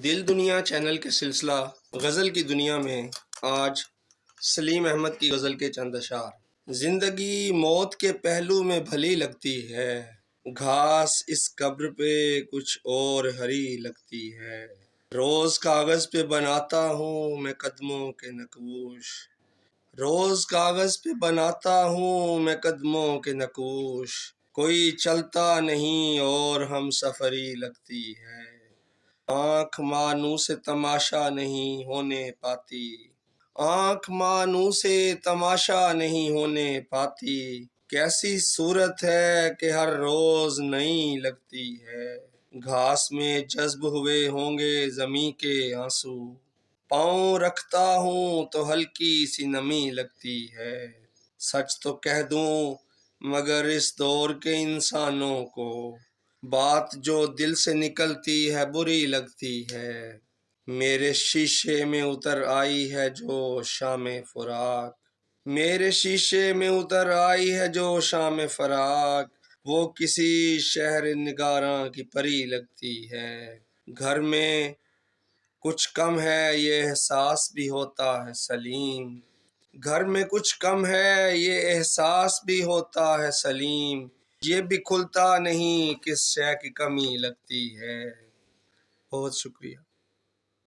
دل دنیا چینل کے سلسلہ غزل کی دنیا میں آج سلیم احمد کی غزل کے چند اشعار۔ زندگی موت کے پہلو میں بھلی لگتی ہے، گھاس اس قبر پہ کچھ اور ہری لگتی ہے۔ روز کاغذ پہ بناتا ہوں میں قدموں کے نقوش، روز کاغذ پہ بناتا ہوں میں قدموں کے نقوش، کوئی چلتا نہیں اور ہم سفری لگتی ہے۔ آنکھ مانوں سے تماشا نہیں ہونے پاتی، آنکھ مانوں سے تماشا نہیں ہونے پاتی، کیسی صورت ہے کہ ہر روز نئی لگتی ہے۔ گھاس میں جذب ہوئے ہوں گے زمیں کے آنسو، پاؤں رکھتا ہوں تو ہلکی سی نمی لگتی ہے۔ سچ تو کہہ دوں مگر اس دور کے انسانوں کو، بات جو دل سے نکلتی ہے بری لگتی ہے۔ میرے شیشے میں اتر آئی ہے جو شام فراق، میرے شیشے میں اتر آئی ہے جو شام فراق، وہ کسی شہر نگاراں کی پری لگتی ہے۔ گھر میں کچھ کم ہے یہ احساس بھی ہوتا ہے سلیم، گھر میں کچھ کم ہے یہ احساس بھی ہوتا ہے سلیم، یہ بھی کھلتا نہیں کس شے کی کمی لگتی ہے۔ بہت شکریہ۔